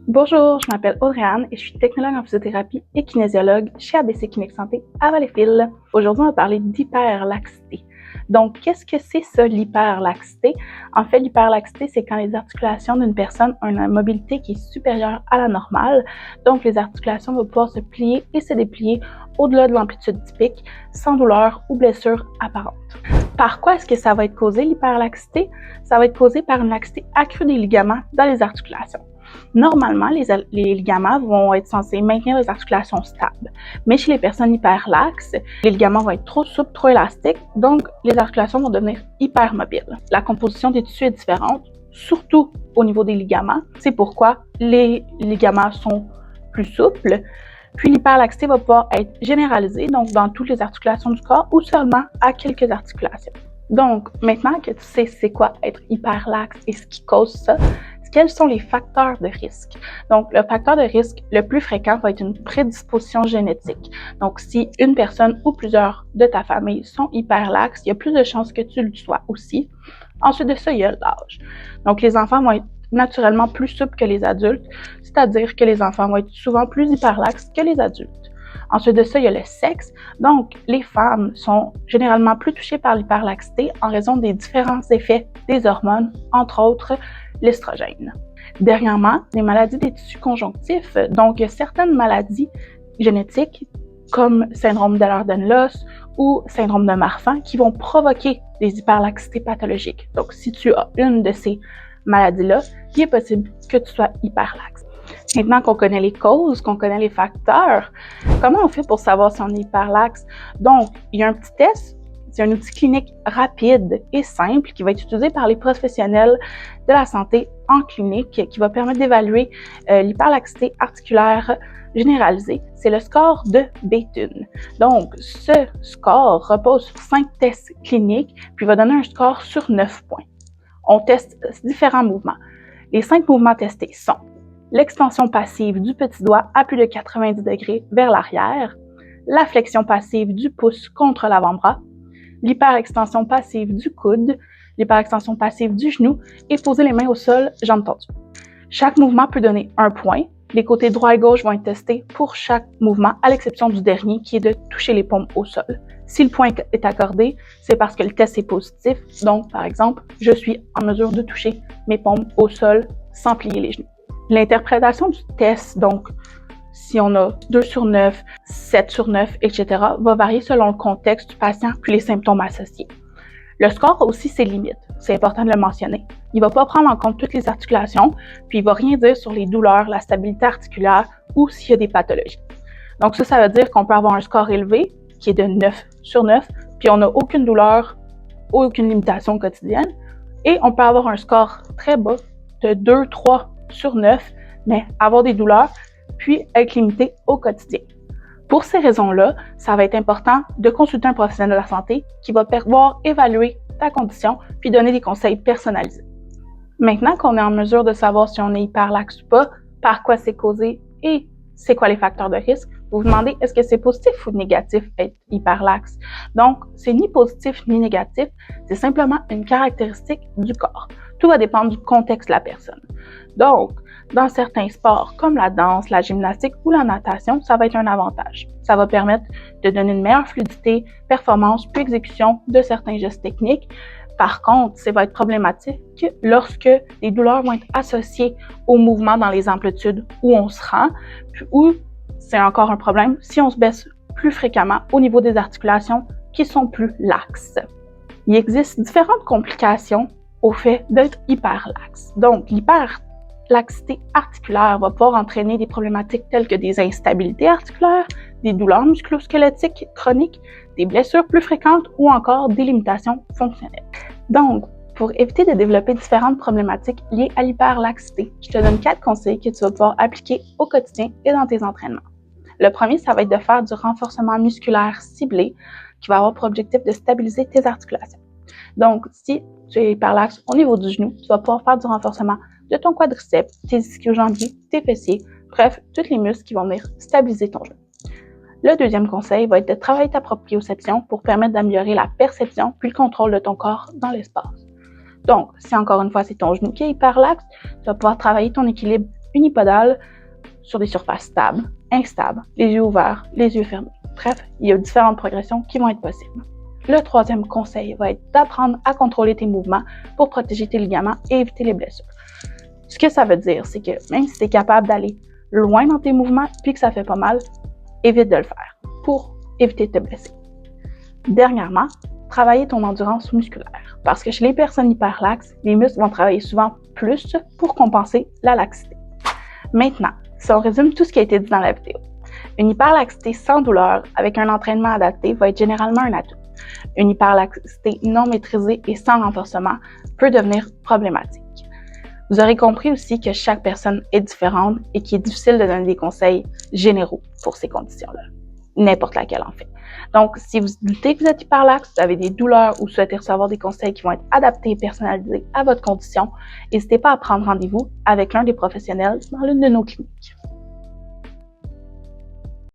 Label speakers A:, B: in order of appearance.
A: Bonjour, je m'appelle Audrey-Anne et je suis technologue en physiothérapie et kinésiologue chez ABC Clinique Santé à Valleyfield. Aujourd'hui, on va parler d'hyperlaxité. Donc, qu'est-ce que c'est ça, l'hyperlaxité? En fait, l'hyperlaxité, c'est quand les articulations d'une personne ont une mobilité qui est supérieure à la normale. Donc, les articulations vont pouvoir se plier et se déplier au-delà de l'amplitude typique, sans douleur ou blessure apparente. Par quoi est-ce que ça va être causé, l'hyperlaxité? Ça va être causé par une laxité accrue des ligaments dans les articulations. Normalement, les ligaments vont être censés maintenir les articulations stables. Mais chez les personnes hyperlaxes, les ligaments vont être trop souples, trop élastiques, donc les articulations vont devenir hypermobiles. La composition des tissus est différente, surtout au niveau des ligaments. C'est pourquoi les ligaments sont plus souples. Puis l'hyperlaxité va pouvoir être généralisée, donc dans toutes les articulations du corps ou seulement à quelques articulations. Donc, maintenant que tu sais c'est quoi être hyperlaxe et ce qui cause ça, quels sont les facteurs de risque? Donc, le facteur de risque le plus fréquent va être une prédisposition génétique. Donc, si une personne ou plusieurs de ta famille sont hyperlaxes, il y a plus de chances que tu le sois aussi. Ensuite de ça, il y a l'âge. Donc, les enfants vont être naturellement plus souples que les adultes, c'est-à-dire que les enfants vont être souvent plus hyperlaxes que les adultes. Ensuite de ça, il y a le sexe. Donc, les femmes sont généralement plus touchées par l'hyperlaxité en raison des différents effets des hormones, entre autres l'estrogène. Dernièrement, les maladies des tissus conjonctifs, donc certaines maladies génétiques comme syndrome d'Ehlers-Danlos ou syndrome de Marfan qui vont provoquer des hyperlaxités pathologiques. Donc, si tu as une de ces maladies-là, il est possible que tu sois hyperlaxe. Maintenant qu'on connaît les causes, qu'on connaît les facteurs, comment on fait pour savoir si on est hyperlaxe? Donc, il y a un petit test. C'est un outil clinique rapide et simple qui va être utilisé par les professionnels de la santé en clinique qui va permettre d'évaluer l'hyperlaxité articulaire généralisée. C'est le score de Bethune. Donc, ce score repose sur 5 tests cliniques puis va donner un score sur 9 points. On teste différents mouvements. Les 5 mouvements testés sont l'extension passive du petit doigt à plus de 90 degrés vers l'arrière, la flexion passive du pouce contre l'avant-bras, l'hyperextension passive du coude, l'hyperextension passive du genou et poser les mains au sol, jambes tendues. Chaque mouvement peut donner 1 point. Les côtés droit et gauche vont être testés pour chaque mouvement, à l'exception du dernier qui est de toucher les paumes au sol. Si le point est accordé, c'est parce que le test est positif. Donc, par exemple, je suis en mesure de toucher mes paumes au sol sans plier les genoux. L'interprétation du test, donc, si on a 2 sur 9, 7 sur 9, etc., va varier selon le contexte du patient puis les symptômes associés. Le score a aussi ses limites, c'est important de le mentionner. Il ne va pas prendre en compte toutes les articulations, puis il ne va rien dire sur les douleurs, la stabilité articulaire ou s'il y a des pathologies. Donc ça veut dire qu'on peut avoir un score élevé, qui est de 9 sur 9, puis on n'a aucune douleur, aucune limitation quotidienne, et on peut avoir un score très bas de 2, 3 sur 9, mais avoir des douleurs, puis être limité au quotidien. Pour ces raisons-là, ça va être important de consulter un professionnel de la santé qui va pouvoir évaluer ta condition puis donner des conseils personnalisés. Maintenant qu'on est en mesure de savoir si on est hyperlaxe ou pas, par quoi c'est causé et c'est quoi les facteurs de risque, vous vous demandez est-ce que c'est positif ou négatif être hyperlaxe. Donc, c'est ni positif ni négatif, c'est simplement une caractéristique du corps. Tout va dépendre du contexte de la personne. Donc, dans certains sports comme la danse, la gymnastique ou la natation, ça va être un avantage. Ça va permettre de donner une meilleure fluidité, performance puis exécution de certains gestes techniques. Par contre, ça va être problématique lorsque les douleurs vont être associées au mouvement dans les amplitudes où on se rend, ou c'est encore un problème si on se baisse plus fréquemment au niveau des articulations qui sont plus laxes. Il existe différentes complications au fait d'être hyperlaxe. Donc, l'hyperlaxité articulaire va pouvoir entraîner des problématiques telles que des instabilités articulaires, des douleurs musculo-squelettiques chroniques, des blessures plus fréquentes ou encore des limitations fonctionnelles. Donc, pour éviter de développer différentes problématiques liées à l'hyperlaxité, je te donne 4 conseils que tu vas pouvoir appliquer au quotidien et dans tes entraînements. Le premier, ça va être de faire du renforcement musculaire ciblé qui va avoir pour objectif de stabiliser tes articulations. Donc, si tu es hyperlaxe au niveau du genou, tu vas pouvoir faire du renforcement de ton quadriceps, tes ischio-jambiers, tes fessiers, bref, tous les muscles qui vont venir stabiliser ton genou. Le deuxième conseil va être de travailler ta proprioception pour permettre d'améliorer la perception puis le contrôle de ton corps dans l'espace. Donc, si encore une fois c'est ton genou qui est hyperlaxe, tu vas pouvoir travailler ton équilibre unipodale sur des surfaces stables, instables, les yeux ouverts, les yeux fermés. Bref, il y a différentes progressions qui vont être possibles. Le troisième conseil va être d'apprendre à contrôler tes mouvements pour protéger tes ligaments et éviter les blessures. Ce que ça veut dire, c'est que même si tu es capable d'aller loin dans tes mouvements puis que ça fait pas mal, évite de le faire pour éviter de te blesser. Dernièrement, travailler ton endurance musculaire. Parce que chez les personnes hyperlaxes, les muscles vont travailler souvent plus pour compenser la laxité. Maintenant, si on résume tout ce qui a été dit dans la vidéo, une hyperlaxité sans douleur avec un entraînement adapté va être généralement un atout. Une hyperlaxité non maîtrisée et sans renforcement peut devenir problématique. Vous aurez compris aussi que chaque personne est différente et qu'il est difficile de donner des conseils généraux pour ces conditions-là. N'importe laquelle en fait. Donc, si vous doutez que vous êtes hyperlaxe, vous avez des douleurs ou souhaitez recevoir des conseils qui vont être adaptés et personnalisés à votre condition, n'hésitez pas à prendre rendez-vous avec l'un des professionnels dans l'une de nos cliniques.